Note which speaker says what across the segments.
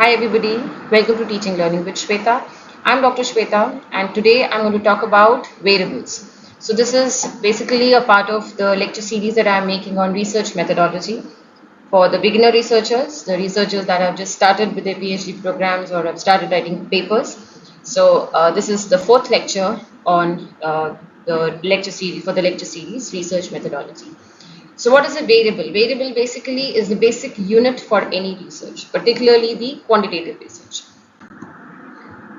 Speaker 1: Hi everybody, welcome to Teaching Learning with Shweta. I'm Dr. Shweta and today I'm going to talk about variables. So this is basically a part of the lecture series that I'm making on research methodology for the beginner researchers, the researchers that have just started with their PhD programs or have started writing papers. So this is the fourth lecture on the lecture series for the lecture series research methodology. So what is a variable? Variable basically is the basic unit for any research, particularly the quantitative research.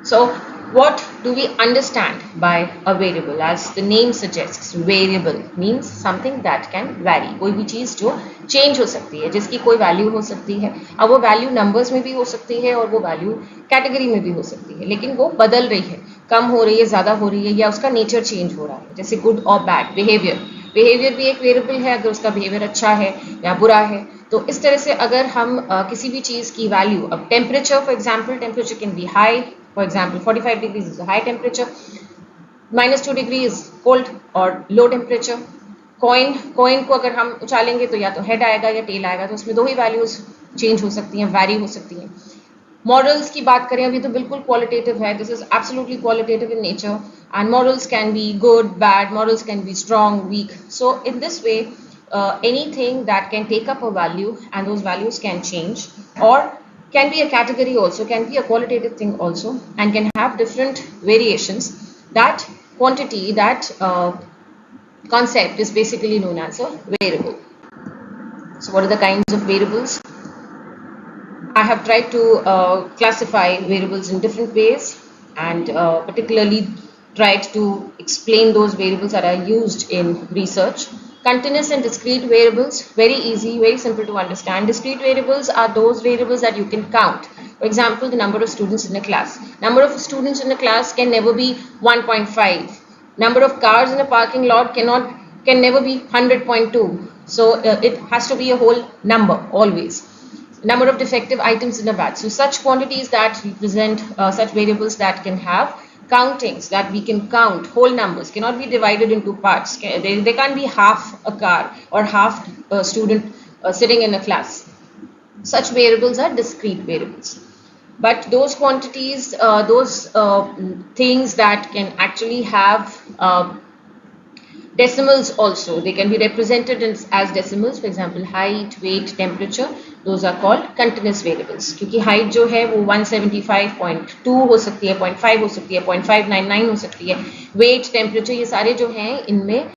Speaker 1: So what do we understand by a variable? As the name suggests, variable means something that can vary. कोई भी चीज़ जो change हो सकती है, जिसकी कोई value हो सकती है. अब वो value numbers में भी हो सकती है और वो value category में भी हो सकती है, लेकिन वो बदल रही है, कम हो रही है, ज़्यादा हो रही है या उसका nature change हो रहा है, जैसे good और bad behavior. बिहेवियर भी एक वेरिएबल है, अगर उसका बिहेवियर अच्छा है या बुरा है. तो इस तरह से अगर हम किसी भी चीज़ की वैल्यू, अब temperature for example, temperature can be high, for example 45 degrees is high temperature, -2 degree is cold और लो टेम्परेचर. कॉइन को अगर हम उछालेंगे तो या तो हेड आएगा या टेल आएगा, तो उसमें दो ही वैल्यूज चेंज हो सकती हैं, वैरी हो सकती हैं. मॉरल्स की बात करें, अभी तो बिल्कुल क्वालिटेटिव है, this is absolutely qualitative in nature, and morals can be good, bad, morals can be strong, weak. So in this way anything that can take up a value and those values can change, or can be a category also, can be a qualitative thing also, and can have different variations. That quantity, that concept is basically known as a variable. So what are the kinds of variables? I have tried to classify variables in different ways, and particularly tried to explain those variables that are used in research. Continuous and discrete variables, very easy, very simple to understand. Discrete variables are those variables that you can count. For example, the number of students in a class. Number of students in a class can never be 1.5. Number of cars in a parking lot can never be 100.2. So it has to be a whole number always. Number of defective items in a batch. So such quantities that represent such variables that can have countings, that we can count, whole numbers, cannot be divided into parts. They can't be half a car or half a student sitting in a class. Such variables are discrete variables. But those quantities, those things that can actually have decimals also, they can be represented as decimals. For example, height, weight, temperature, those are called continuous variables. क्योंकि height जो है वो 175.2 हो सकती है, 0.5 हो सकती है, 0.599 हो सकती है. weight, temperature, ये सारे जो हैं इनमें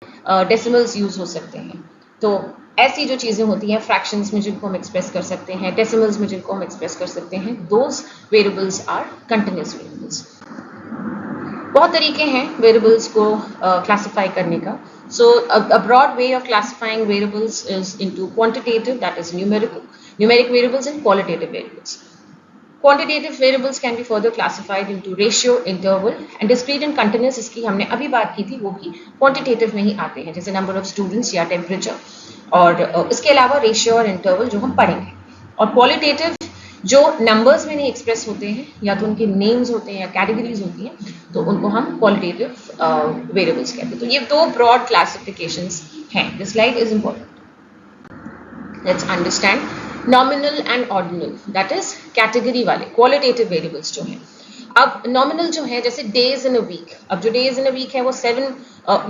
Speaker 1: decimals यूज हो सकते हैं. तो ऐसी जो चीज़ें होती हैं फ्रैक्शंस में जिनको हम एक्सप्रेस कर सकते हैं, डेसिमल्स में जिनको हम एक्सप्रेस कर सकते हैं, those variables are continuous variables. बहुत तरीके हैं वेरिएबल्स को क्लासिफाई करने का. So a broad way of classifying variables is into quantitative, that is numeric variables, and qualitative variables. Quantitative variables can be further classified into ratio, interval, and discrete and continuous. इसकी हमने अभी बात की थी, वो भी quantitative में ही आते हैं, जैसे number of students या temperature. और इसके अलावा रेशियो और इंटरवल जो हम पढ़ेंगे. और क्वालिटेटिव जो नंबर्स में नहीं एक्सप्रेस होते हैं, या तो उनके नेम्स होते हैं या कैटेगरीज होती हैं, तो उनको हम क्वालिटेटिव वेरिएबल्स कहते हैं. तो ये दो ब्रॉड क्लासिफिकेशंस हैं. This slide is important. Let's understand nominal and ordinal, that is category वाले क्वालिटेटिव वेरिएबल्स जो हैं. अब नॉमिनल जो है, जैसे डेज इन अ वीक. अब जो डेज इन अ वीक है वो 7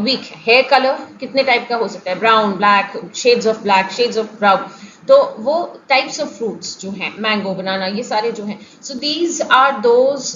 Speaker 1: वीक है. हेयर कलर कितने टाइप का हो सकता है? Brown, black, shades of black, shades of brown. तो वो टाइप्स ऑफ फ्रूट्स जो हैं, मैंगो, बनाना, ये सारे जो हैं. So these are those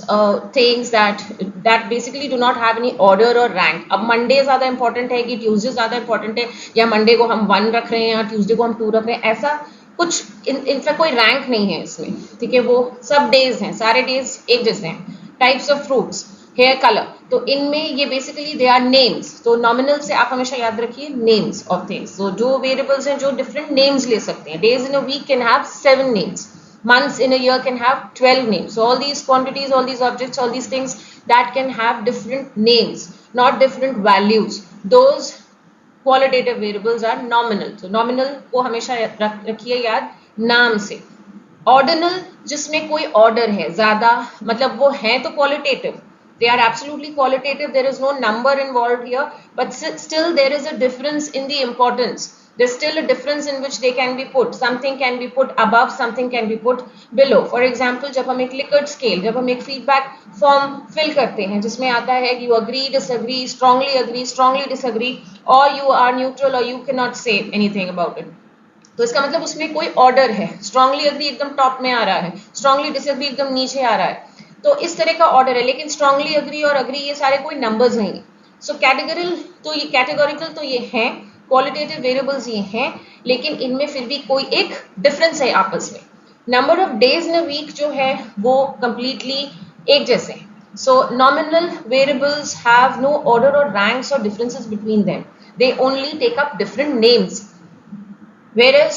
Speaker 1: things that basically do not have any order और रैंक. अब मंडे ज़्यादा इंपॉर्टेंट है कि ट्यूसडे ज़्यादा इंपॉर्टेंट है, या मंडे को हम 1 रख रहे हैं या ट्यूसडे को हम 2 रख रहे हैं, ऐसा कुछ इनफैक्ट कोई रैंक नहीं है इसमें. ठीक है, वो सब डेज हैं, सारे डेज एक जैसे हैं. Types of fruits, hair colour, तो इनमें ये बेसिकली दे आर नेम्स. तो नॉमिनल से आप हमेशा याद रखिए नेम्स ऑफ थिंग्स. तो जो वेरिएबल्स हैं जो डिफरेंट नेम्स ले सकते हैं. Days in a week can have 7 names. months in a year can have 12 names. So all these quantities, all these objects, all these things that can have different names, not different values, those qualitative variables are nominal. So nominal को हमेशा रखिए याद नाम से. Ordinal जिसमें कोई order है, ज्यादा, मतलब वो है तो qualitative, they are absolutely qualitative, there is no number involved here, but still there is a difference in the importance. there's still a difference in which they can be put. Something can be put above, something can be put below. For example, जब हम एक Likert scale, जब हम एक feedback form fill करते हैं जिसमें आता है कि you agree, strongly disagree, or you are neutral, or you cannot say anything about it. तो इसका मतलब उसमें कोई ऑर्डर है. स्ट्रांगली अग्री एकदम टॉप में आ रहा है, स्ट्रांगली डिसएग्री एकदम नीचे आ रहा है. तो इस तरह का ऑर्डर है. लेकिन स्ट्रांगली अग्री और अग्री ये सारे कोई नंबर्स नहीं है. सो कैटेगोरिकल तो ये हैं, क्वालिटेटिव वेरिएबल्स ये हैं, लेकिन इनमें फिर भी कोई एक डिफरेंस है आपस में. Number of days in a week जो है वो कंप्लीटली एक जैसे हैं. So nominal variables have no order or ranks or differences between them. They only take up different names. Whereas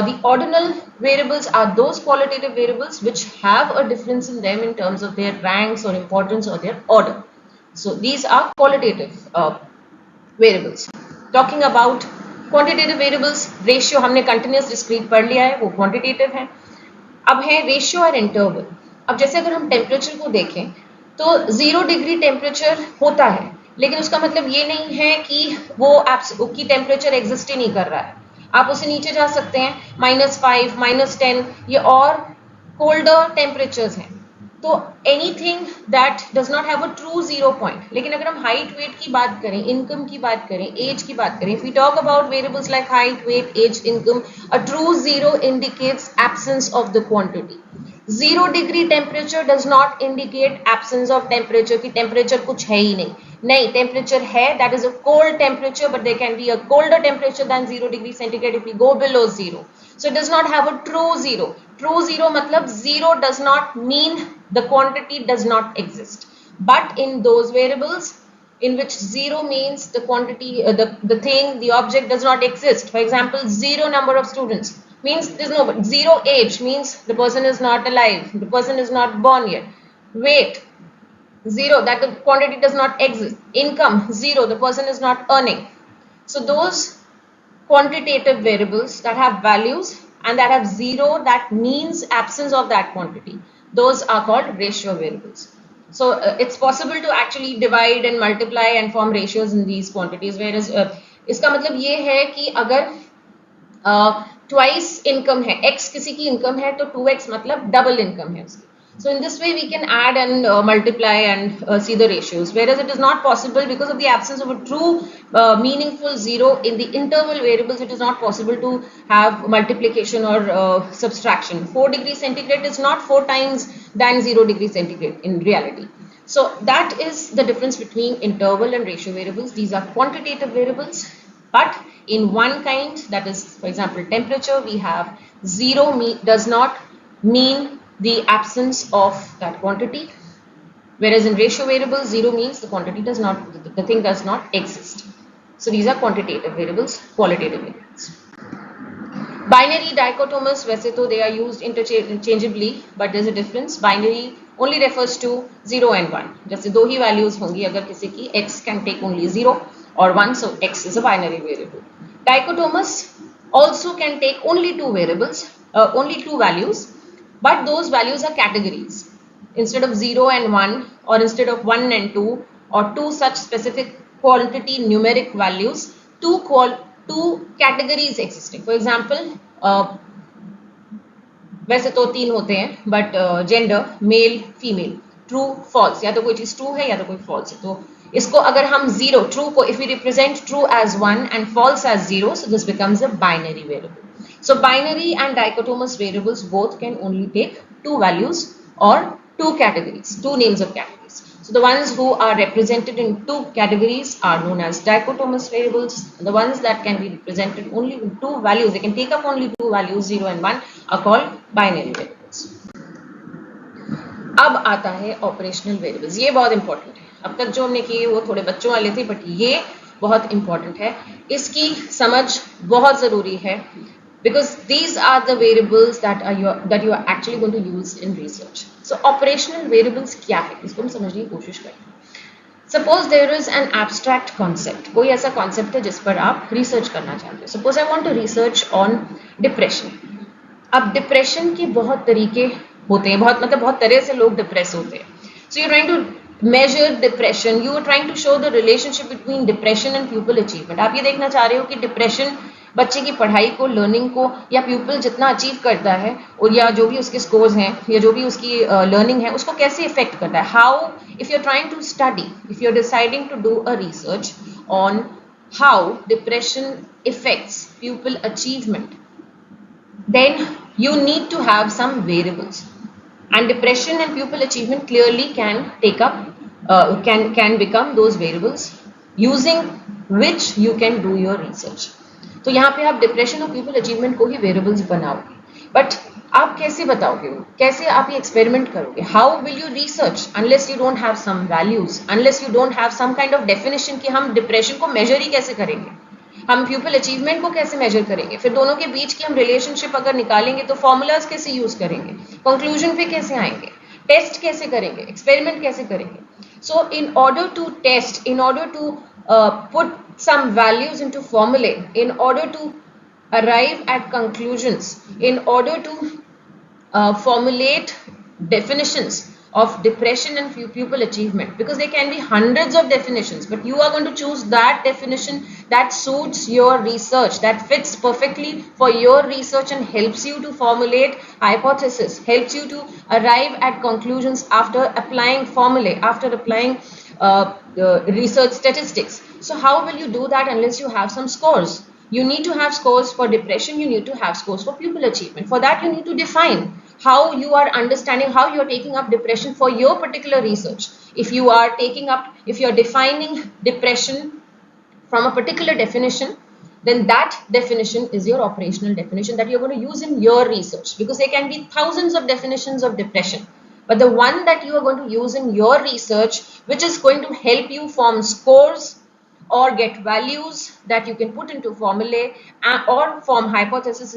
Speaker 1: the ordinal variables are those qualitative variables which have a difference in them in terms of their ranks or importance or their order. So these are qualitative variables. Talking about quantitative variables, ratio हमने continuous discrete पढ़ लिया है, वो quantitative है. अब है ratio और interval. अब जैसे अगर हम टेम्परेचर को देखें तो 0 डिग्री टेम्परेचर होता है, लेकिन उसका मतलब ये नहीं है कि वो की टेम्परेचर एग्जिस्ट ही नहीं कर रहा है. आप उसे नीचे जा सकते हैं, -5, -10, ये और कोल्डर टेम्परेचर्स हैं. तो anything that does not have a true zero point. लेकिन अगर हम हाइट वेट की बात करें, इनकम की बात करें, एज की बात करें, if we talk about variables like height, weight, age, income, a true zero indicates absence of the quantity. 0 degree temperature does not indicate absence of temperature, की टेम्परेचर कुछ है ही नहीं. नहीं, टेम्परेचर है, that is a cold temperature, but there can be a colder temperature than 0 degree centigrade if we go below 0. So it does not have a true zero. True zero मतलब zero does not mean the quantity does not exist. But in those variables in which zero means the quantity, the thing, the object does not exist. For example, zero number of students means there's no. Zero age means the person is not alive, the person is not born yet. Weight, zero, that the quantity does not exist. Income, zero, the person is not earning. So those quantitative variables that have values and that have zero, that means absence of that quantity, those are called ratio variables. So it's possible to actually divide and multiply and form ratios in these quantities. Whereas इसका मतलब ये है कि अगर twice income है, x किसी की income है, तो 2x मतलब double income है उसकी. So in this way we can add and multiply and see the ratios, whereas it is not possible because of the absence of a true meaningful zero in the interval variables. It is not possible to have multiplication or subtraction. 4 degrees centigrade is not 4 times than 0 degrees centigrade in reality. So that is the difference between interval and ratio variables. These are quantitative variables, but in one kind, that is, for example, temperature, we have zero does not mean the absence of that quantity, whereas in ratio variables, zero means the quantity does not, the thing does not exist. So these are quantitative variables, qualitative variables. Binary, dichotomous, वैसे तो they are used interchangeably, but there's a difference. Binary only refers to 0 and 1. जैसे दो ही values होंगी अगर किसी की, x can take only 0 or 1, so x is a binary variable. Dichotomous also can take only two variables, only two values, but those values are categories. Instead of 0 and 1, or instead of 1 and 2, or two such specific quantity numeric values, two categories existing. For example, वैसे तो तीन होते हैं, but gender, male, female, true, false, या तो कोई चीज true है या तो कोई false है. तो इसको अगर हम zero, true को if we represent true as 1 and false as 0, so this becomes a binary variable. So binary and dichotomous variables both can only take two values or two categories, two names of categories. So the ones who are represented in two categories are known as dichotomous variables. And the ones that can be represented only with two values, they can take up only two values, 0 and 1, are called binary variables. अब आता है operational variables. ये बहुत important है. अब तक जो हमने किए वो थोड़े बच्चों वाले थे, but ये बहुत important है. इसकी समझ बहुत ज़रूरी है. Because these are the variables that you are actually going to use in research. So operational variables क्या है, इसको हम समझने की कोशिश करें. Suppose there is an abstract concept. कोई ऐसा concept है जिस पर आप research करना चाहते हो. Suppose I want to research on depression. अब depression के बहुत तरीके होते हैं, बहुत तरह से लोग depress होते हैं. So you're trying to measure depression. You are trying to show the relationship between depression and pupil achievement. आप ये देखना चाह रहे हो कि depression बच्चे की पढ़ाई को, लर्निंग को, या प्यूपल जितना अचीव करता है और या जो भी उसके स्कोर्स हैं या जो भी उसकी लर्निंग है उसको कैसे इफेक्ट करता है. How if you are trying to study, if you are deciding to do a research on how depression effects pupil achievement, then you need to have some variables, and depression and pupil achievement clearly can take up can become those variables using which you can do your research. तो यहाँ पे आप depression और people achievement को ही variables बनाओगे, but आप कैसे बताओगे, कैसे आप ये एक्सपेरिमेंट करोगे? How will you research unless you don't have some values, unless you don't have some kind of definition कि हम डिप्रेशन को मेजर ही कैसे करेंगे, हम प्यूपल अचीवमेंट को कैसे मेजर करेंगे, फिर दोनों के बीच की हम रिलेशनशिप अगर निकालेंगे तो फॉर्मूलाज कैसे यूज करेंगे, कंक्लूजन पे कैसे आएंगे, टेस्ट कैसे करेंगे, एक्सपेरिमेंट कैसे करेंगे. So in order to test, in order to put some values into formulae, in order to arrive at conclusions, in order to formulate definitions of depression and pupil achievement, because there can be hundreds of definitions, but you are going to choose that definition that suits your research, that fits perfectly for your research and helps you to formulate hypothesis, helps you to arrive at conclusions after applying formulae, after applying research statistics. So how will you do that unless you have some scores? You need to have scores for depression, you need to have scores for pupil achievement. For that you need to define how you are understanding, how you are taking up depression for your particular research. If you are taking up, if you are defining depression from a particular definition, then that definition is your operational definition that you're going to use in your research, because there can be thousands of definitions of depression, but the one that you are going to use in your research, which is going to help you form scores or get values that you can put into formulae or form hypotheses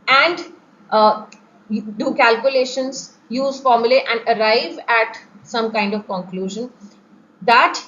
Speaker 1: and do calculations, use formulae and arrive at some kind of conclusion, that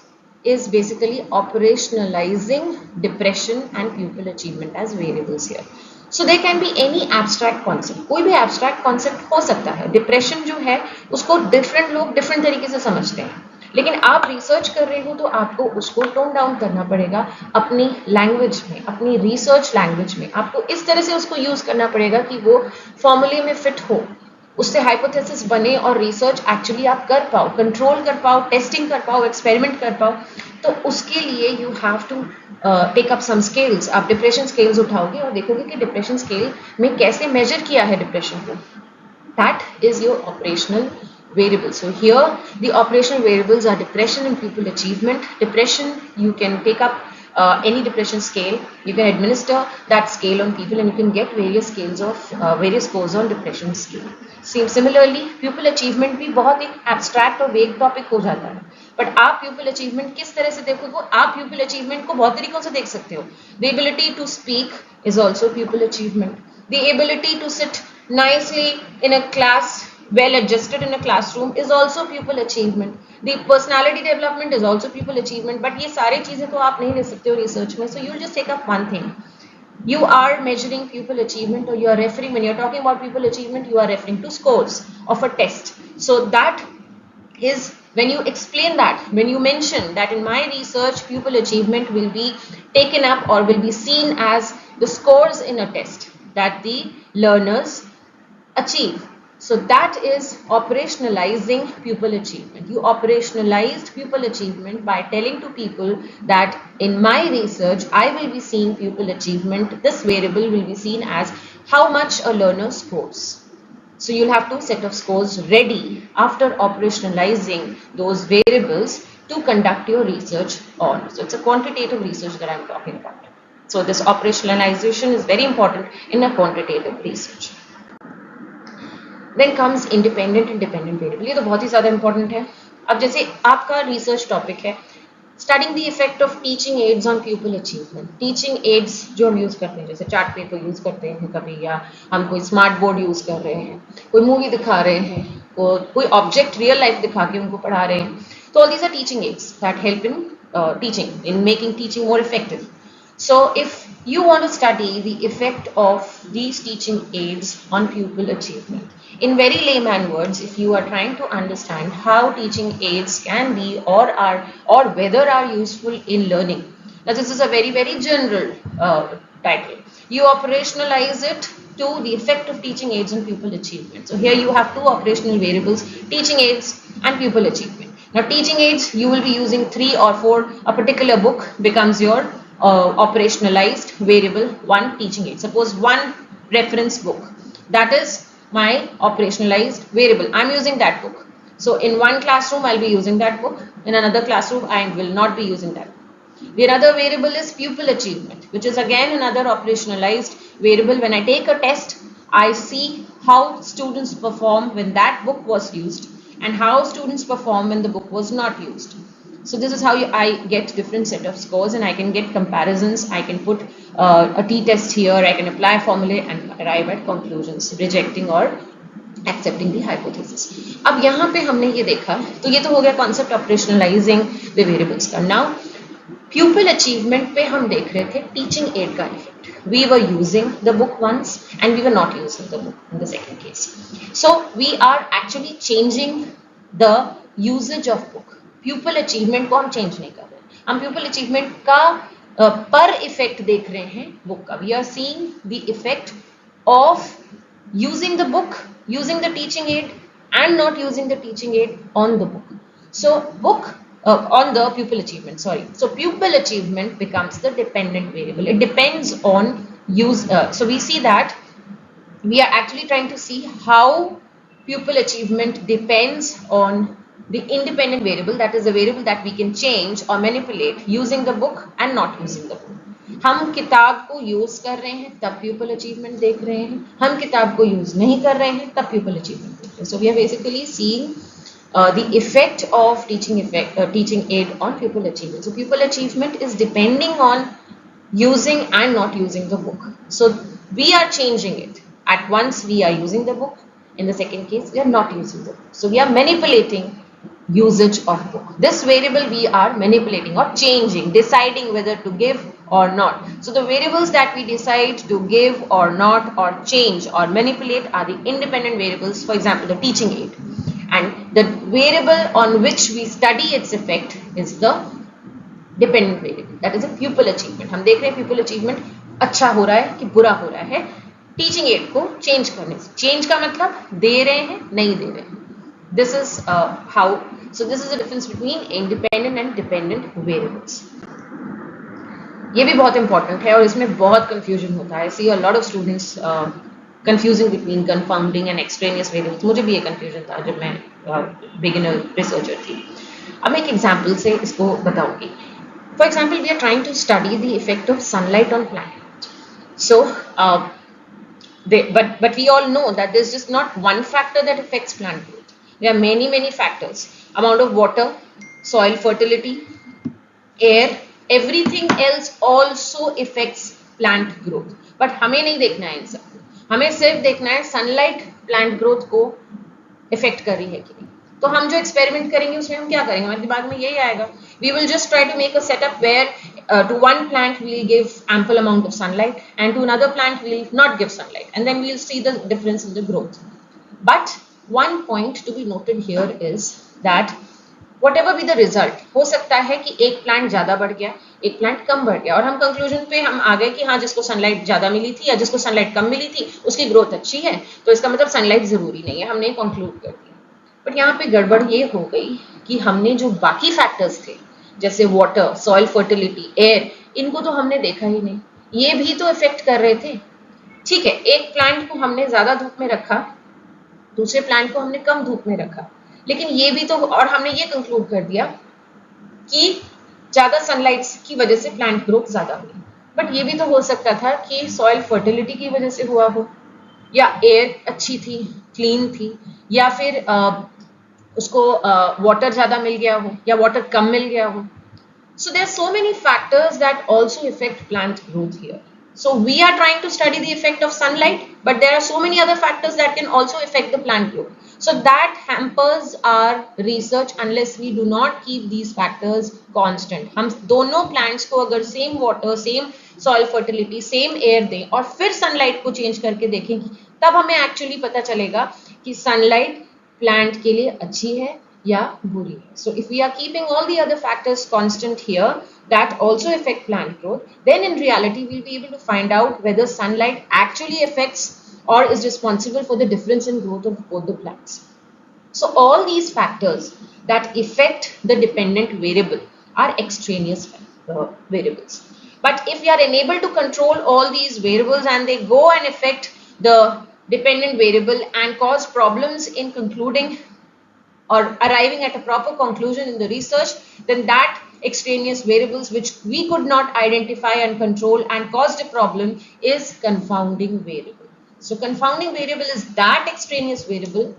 Speaker 1: is basically operationalizing depression and pupil achievement as variables here. So there can be any abstract concept, कोई भी abstract concept हो सकता है. Depression जो है उसको different लोग different तरीके से समझते हैं, लेकिन आप रिसर्च कर रहे हो तो आपको उसको टोन डाउन करना पड़ेगा अपनी लैंग्वेज में, अपनी रिसर्च लैंग्वेज में. आपको इस तरह से उसको यूज करना पड़ेगा कि वो फॉर्मूले में फिट हो, उससे हाइपोथेसिस बने और रिसर्च एक्चुअली आप कर पाओ, कंट्रोल कर पाओ, टेस्टिंग कर पाओ, एक्सपेरिमेंट कर पाओ. तो उसके लिए you have to take up some scales. आप डिप्रेशन स्केल्स उठाओगे और देखोगे कि डिप्रेशन स्केल में कैसे मेजर किया है डिप्रेशन को. That is your operational variables. So here the operational variables are depression and pupil achievement. Depression, you can take up any depression scale, you can administer that scale on people and you can get various scales of various scores on depression scale. Similarly pupil achievement भी बहुत एक abstract और vague topic हो जाता है, but आप pupil achievement किस तरह से देखोगे? आप pupil achievement को बहुत तरीकों से देख सकते हो. The ability to speak is also pupil achievement. The ability to sit nicely in a class, well adjusted in a classroom, is also pupil achievement. The personality development is also pupil achievement. But ये सारी चीजें तो आप नहीं ले सकते हो research में. So you'll just take up one thing. You are measuring pupil achievement, or you are referring, when you're talking about pupil achievement, you are referring to scores of a test. So that is, when you explain that, when you mention that in my research pupil achievement will be taken up or will be seen as the scores in a test that the learners achieve. So that is operationalizing pupil achievement. You operationalized pupil achievement by telling to people that in my research I will be seeing pupil achievement. This variable will be seen as how much a learner scores. So you'll have two set of scores ready after operationalizing those variables to conduct your research on. So it's a quantitative research that I'm talking about. So this operationalization is very important in a quantitative research. Then comes independent and dependent variable. ये तो बहुत ही ज़्यादा important है. अब जैसे आपका research topic है studying the effect of teaching aids on pupil achievement. Teaching aids जो हम use करते हैं, जैसे चार्ट पेपर यूज़ करते हैं कभी, या हम कोई स्मार्ट बोर्ड यूज़ कर रहे हैं, कोई मूवी दिखा रहे हैं, कोई ऑब्जेक्ट रियल लाइफ दिखा के उनको पढ़ा रहे हैं. So all these are teaching aids that help in teaching, in making teaching more effective. So if you want to study the effect of these teaching aids on pupil achievement, in very layman words, if you are trying to understand how teaching aids can be or whether are useful in learning. Now this is a very general title. you operationalize it to the effect of teaching aids on pupil achievement. So here you have two operational variables, teaching aids and pupil achievement. Now teaching aids, you will be using 3 or 4, a particular book becomes your operationalized variable, one teaching aid. Suppose one reference book, that is my operationalized variable. I'm using that book. So in one classroom I'll be using that book, in another classroom I will not be using that book. The other variable is pupil achievement, which is again another operationalized variable. When I take a test, I see how students perform when that book was used and how students perform when the book was not used. So this is how I get different set of scores, and I can get comparisons. I can put a t-test here, I can apply formulae and arrive at conclusions, rejecting or accepting the hypothesis. अब यहाँ पे हमने ये देखा, तो ये तो हो गया कॉन्सेप्ट ऑपरेशनलाइजिंग द वेरिएबल्स का. नाउ pupil achievement पे हम देख रहे थे teaching aid का effect. We were using the book once and we were not using the book in the second case. So we are actually changing the usage of book. Pupil achievement को हम change नहीं कर रहे, हम pupil achievement का पर effect देख रहे हैं book का. We are seeing the effect of using the book, using the teaching aid and not using the teaching aid on the book. So book on the pupil achievement, sorry. So pupil achievement becomes the dependent variable. It depends on use. So we see that we are actually trying to see how pupil achievement depends on the independent variable, that is the variable that we can change or manipulate using the book and not using the book. हम किताब को use कर रहे हैं तब pupil achievement देख रहे हैं, हम किताब को यूज नहीं कर रहे हैं तब pupil achievement देख रहे हैं. So we are basically seeing the effect of teaching aid on pupil achievement. So pupil achievement is depending on using and not using the book. So we are changing it. At once we are using the book, in the second case we are not using the book. So we are manipulating usage of book. This variable we are manipulating or changing, deciding whether to give or not. So the variables that we decide to give or not or change or manipulate are the independent variables. For example, the teaching aid, and the variable on which we study its effect is the dependent variable, that is a pupil achievement. हम देख रहे हैं pupil achievement अच्छा हो रहा है कि बुरा हो रहा है टीचिंग एड को चेंज करने से. चेंज का मतलब दे रहे हैं नहीं दे रहे हैं. This is how, so this is the difference between independent and dependent variables. ये भी बहुत इंपॉर्टेंट है और इसमें बहुत कंफ्यूजन होता है. I see a lot of students confusing between confounding and extraneous variables. मुझे भी ये कंफ्यूजन था जब मैं बिगिनर रिसर्चर थी. अब मैं एक एग्जांपल से इसको बताऊंगी. For example, we are trying to study the effect of sunlight on plant. So, but we all know that there's just not one factor that affects plant growth. There are many factors. Amount of water, soil fertility, air, everything else also affects plant growth. But हमें नहीं देखना है इन सब, हमें सिर्फ देखना है sunlight plant growth को इफेक्ट कर रही है कि नहीं. तो हम जो एक्सपेरिमेंट करेंगे उसमें हम क्या करेंगे, हमारे दिमाग में यही आएगा. We will just try to make a setup where to one plant we will give ample amount of sunlight and to another plant we will not give sunlight, and then we will see the difference in the growth. But one point to be noted here is that whatever be the result, हो सकता है कि एक plant ज़्यादा बढ़ गया, एक plant कम बढ़ गया, और हम कंक्लूजन पे हम आ गए कि हाँ जिसको सनलाइट ज़्यादा मिली थी या जिसको सनलाइट कम मिली थी उसकी ग्रोथ अच्छी है, तो इसका मतलब सनलाइट ज़रूरी नहीं है, हमने कंक्लूड कर दिया. बट यहाँ पे गड़बड़ ये हो गई कि हमने जो बाकी फैक्टर्स थे जैसे वाटर, सॉइल फर्टिलिटी, एयर, इनको तो हमने देखा ही नहीं. ये भी तो इफेक्ट कर रहे थे. ठीक है, एक प्लांट को हमने ज़्यादा धूप में रखा, दूसरे प्लांट को हमने कम धूप में रखा, लेकिन ये भी तो, और हमने ये कंक्लूड कर दिया कि ज़्यादा सनलाइट की वजह से प्लांट ग्रोथ ज़्यादा हुई. बट ये भी तो हो सकता था कि सॉइल फर्टिलिटी की वजह से हुआ हो, या एयर अच्छी थी, क्लीन थी, या फिर उसको वाटर ज़्यादा मिल गया हो या वाटर कम मिल गया हो. So there are so many factors that also affect plant growth here. So we are trying to study the effect of sunlight, but there are so many other factors that can also affect the plant growth. So that hampers our research unless we do not keep these factors constant. हम दोनों plants को अगर same water, same soil fertility, same air दें और फिर sunlight को change करके देखें, तब हमें actually पता चलेगा कि sunlight प्लांट के लिए अच्छी है या बुरी है. So if we are keeping all the other factors constant here that also affect plant growth, then in reality we'll be able to find out whether sunlight actually affects or is responsible for the difference in growth of both the plants. So all these factors that affect the dependent variable are extraneous variables. But if we are unable to control all these variables and they go and affect the dependent variable and cause problems in concluding or arriving at a proper conclusion in the research, then that extraneous variables which we could not identify and control and caused a problem is confounding variable. So confounding variable is that extraneous variable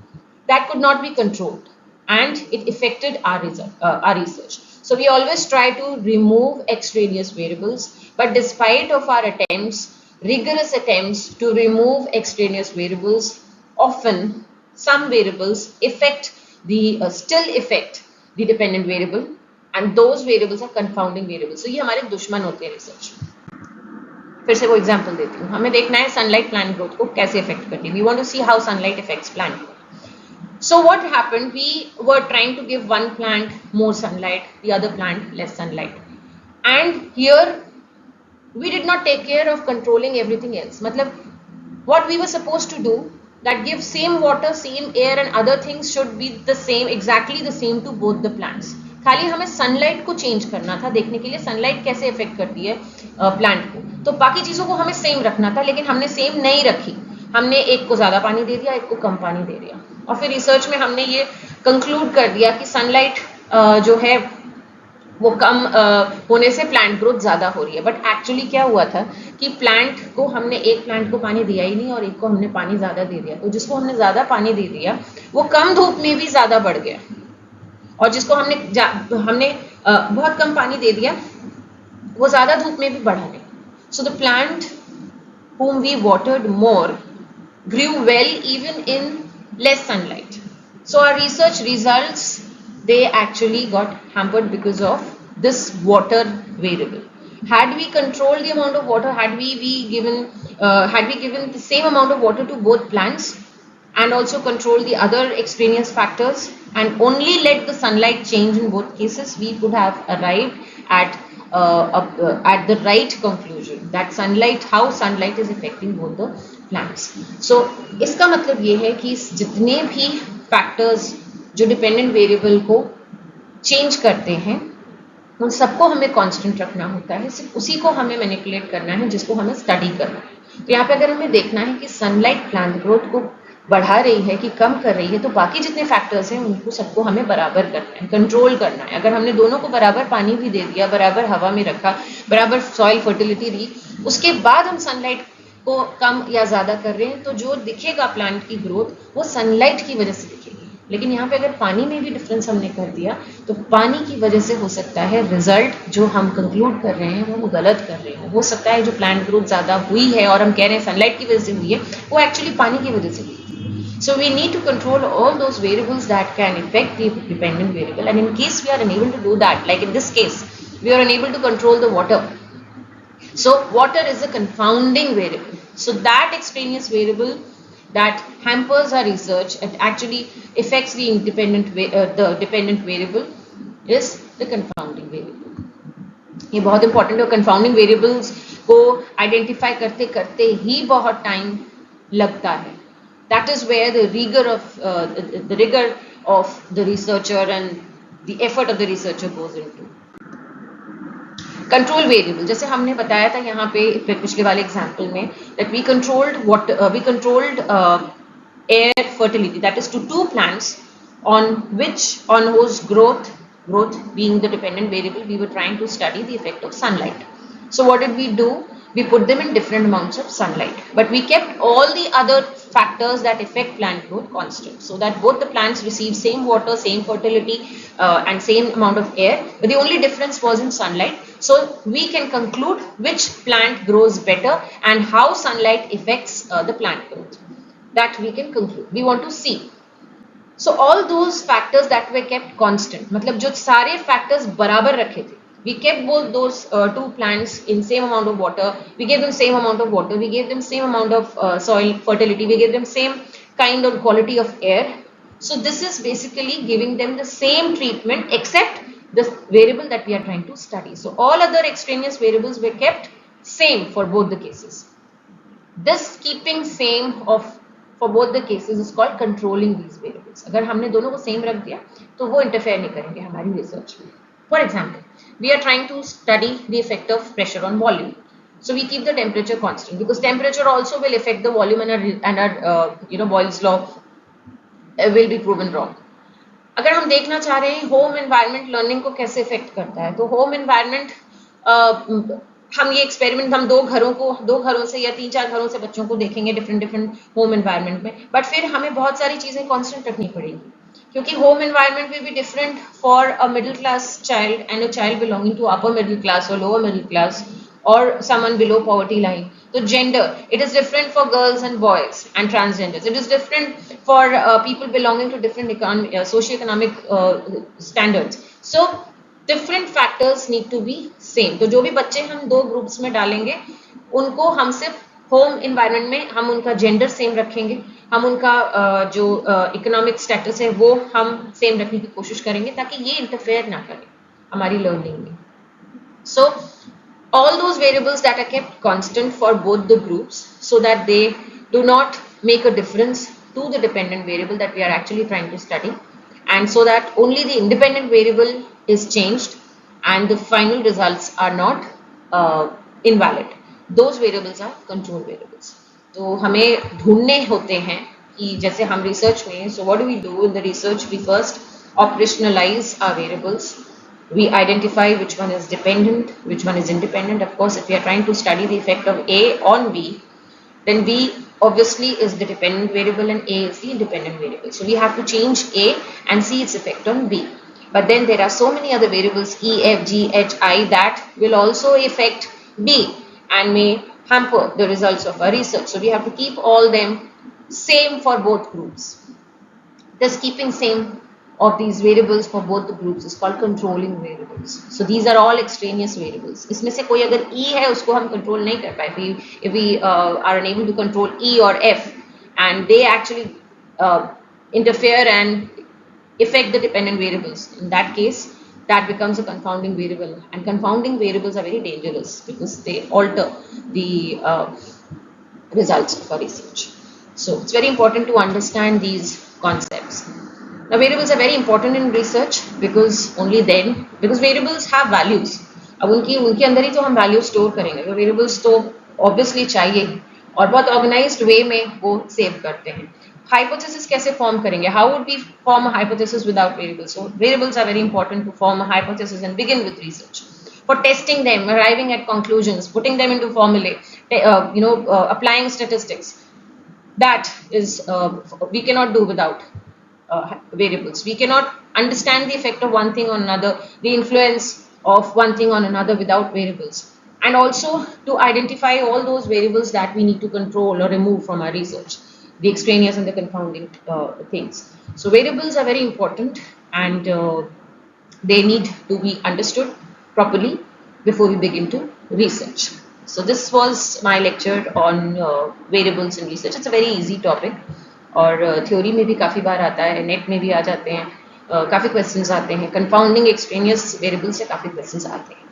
Speaker 1: that could not be controlled and it affected our research. So we always try to remove extraneous variables, but despite of our attempts, rigorous attempts to remove extraneous variables, often some variables affect the still affect the dependent variable, and those variables are confounding variables. So ये हमारे दुश्मन होते हैं research. फिर से वो example देती हूँ. हमें देखना है सनलाइट प्लांट ग्रोथ को कैसे अफेक्ट करती है. We want to see how sunlight affects plant growth. So what happened? We were trying to give one plant more sunlight, the other plant less sunlight, and here we did not take care of controlling everything else. मतलब what we were supposed to do, that give same water, same air and other things should be the same, exactly the same to both the plants. खाली हमें sunlight को change करना था, देखने के लिए sunlight कैसे इफेक्ट करती है प्लांट को. तो बाकी चीज़ों को हमें सेम रखना था, लेकिन हमने सेम नहीं रखी. हमने एक को ज़्यादा पानी दे दिया, एक को कम पानी दे दिया, और फिर रिसर्च में हमने ये कंक्लूड कर दिया कि सनलाइट जो है वो कम होने से प्लांट ग्रोथ ज़्यादा हो रही है. बट एक्चुअली क्या हुआ था कि प्लांट को हमने एक प्लांट को पानी दिया ही नहीं और एक को हमने पानी ज़्यादा दे दिया. तो जिसको हमने ज़्यादा पानी दे दिया वो कम धूप में भी ज़्यादा बढ़ गया, और जिसको हमने बहुत कम पानी दे दिया वो ज़्यादा धूप में भी बढ़ा नहीं. So the plant whom we watered more grew well even in less sunlight. So our research results, they actually got hampered because of this water variable. Had we controlled the amount of water, had we given the same amount of water to both plants and also control the other extraneous factors and only let the sunlight change in both cases, we could have arrived at the right conclusion that how sunlight is affecting both the plants. So इसका मतलब ये है कि जितने भी factors जो dependent variable को change करते हैं उन सबको हमें कांस्टेंट रखना होता है. सिर्फ उसी को हमें मैनिपुलेट करना है जिसको हमें स्टडी करना है. तो यहाँ पे अगर हमें देखना है कि सनलाइट प्लांट ग्रोथ को बढ़ा रही है कि कम कर रही है, तो बाकी जितने फैक्टर्स हैं उनको सबको हमें बराबर करना है, कंट्रोल करना है. अगर हमने दोनों को बराबर पानी भी दे दिया, बराबर हवा में रखा, बराबर सॉइल फर्टिलिटी दी, उसके बाद हम सनलाइट को कम या ज़्यादा कर रहे हैं, तो जो दिखेगा प्लांट की ग्रोथ वो सनलाइट की वजह से दिखेगी. लेकिन यहाँ पे अगर पानी में भी डिफरेंस हमने कर दिया तो पानी की वजह से हो सकता है रिजल्ट जो हम कंक्लूड कर रहे हैं वो हम गलत कर रहे हैं. हो सकता है जो प्लांट ग्रोथ ज़्यादा हुई है और हम कह रहे हैं सनलाइट की वजह से हुई है, वो एक्चुअली पानी की वजह से हुई. So we need to control all those variables that can affect the dependent variable, and in case we are unable to do that, like in this case we are unable to control the water, so water is a confounding variable. So that extraneous variable that hampers our research, it actually affects the dependent variable is the confounding variable. ये बहुत important है. confounding variables को identify करते करते ही बहुत time लगता है. That is where the rigor of the researcher and the effort of the researcher goes into. Control variable, जैसे हमने बताया था यहाँ पे पिछले वाले एग्जाम्पल में, that we controlled air fertility, that is to two plants on whose growth being the dependent variable, we were trying to study the effect of sunlight. So what did we do? We put them in different amounts of sunlight, but we kept all the other factors that affect plant growth constant, so that both the plants receive same water, same fertility and same amount of air, but the only difference was in sunlight. So we can conclude which plant grows better and how sunlight affects the plant growth. That we can conclude. We want to see. So all those factors that were kept constant, मतलब जो सारे factors बराबर रखे थे, we kept both those two plants in same amount of water, we gave them same amount of water, we gave them same amount of soil fertility, we gave them same kind or quality of air. So this is basically giving them the same treatment except the variable that we are trying to study. So all other extraneous variables were kept same for both the cases. This keeping same of for both the cases is called controlling these variables. अगर हमने दोनों को same रख दिया तो वो interfere नहीं करेंगे हमारी research में. For example, we are trying to study the effect of pressure on volume. So we keep the temperature constant because temperature also will affect the volume and our Boyle's law will be proven wrong. अगर हम देखना चाह रहे हैं home environment learning को कैसे effect करता है तो होम एनवायरनमेंट हम ये एक्सपेरिमेंट हम दो घरों से या 3-4 घरों से बच्चों को देखेंगे डिफरेंट होम एनवायरनमेंट में बट फिर हमें बहुत सारी चीज़ें कांस्टेंट रखनी पड़ेगी क्योंकि home environment will be different for a middle class child and a child belonging to upper middle class और lower middle class or someone below poverty line. So gender, it is different for girls and boys and transgenders. It is different for people belonging to different socio-economic standards. So different factors need to be same. तो जो भी बच्चे हम दो groups में डालेंगे उनको हम सिर्फ होम इन्वायरमेंट में हम उनका जेंडर सेम रखेंगे हम उनका जो इकोनॉमिक स्टेटस है वो हम सेम रखने की कोशिश करेंगे ताकि ये इंटरफेयर ना करे हमारी लर्निंग में. So all those variables that are kept constant for both the groups so that they do not make a difference to the dependent variable that we are actually trying to study and so that only the independent variable is changed and the final results are not invalid. Those variables are control variables. तो हमें ढूंढने होते हैं कि जैसे हम research में so what do we do in the research? We first operationalize our variables. We identify which one is dependent, which one is independent. Of course, if we are trying to study the effect of A on B, then B obviously is the dependent variable and A is the independent variable. So we have to change A and see its effect on B. But then there are so many other variables E, F, G, H, I that will also affect B and may hamper the results of our research. So we have to keep all them same for both groups. Thus keeping same of these variables for both the groups is called controlling variables. So these are all extraneous variables. इसमें से कोई अगर E है उसको हम control नहीं कर पाए. If we are unable to control E or F and they actually interfere and affect the dependent variables, in that case that becomes a confounding variable and confounding variables are very dangerous because they alter the results of our research. So it's very important to understand these concepts. Now variables are very important in research because variables have values. अब उनके अंदर ही तो हम value store करेंगे तो variables तो obviously चाहिए और बहुत ऑर्गेनाइज्ड वे में वो सेव करते हैं. हाइपोथेसिस कैसे फॉर्म करेंगे? How would be form a hypothesis without variables? So variables are very important to form a hypothesis and begin with research. For testing them, arriving at conclusions, putting them into formulae, applying statistics, that is we cannot do without variables. We cannot understand the effect of one thing on another, the influence of one thing on another without variables. And also to identify all those variables that we need to control or remove from our research, the extraneous and the confounding things. So variables are very important and they need to be understood properly before we begin to research. So this was my lecture on variables in research. It's a very easy topic और theory में भी काफ़ी बार आता है, net में भी आ जाते हैं, काफ़ी क्वेश्चंस आते हैं, कंफाउंडिंग एक्सट्रेनियस वेरिएबल से काफ़ी क्वेश्चंस आते हैं.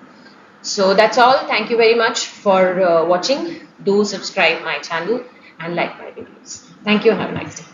Speaker 1: So that's all. Thank you very much for watching. Do subscribe my channel and like my videos. Thank you and have a nice day.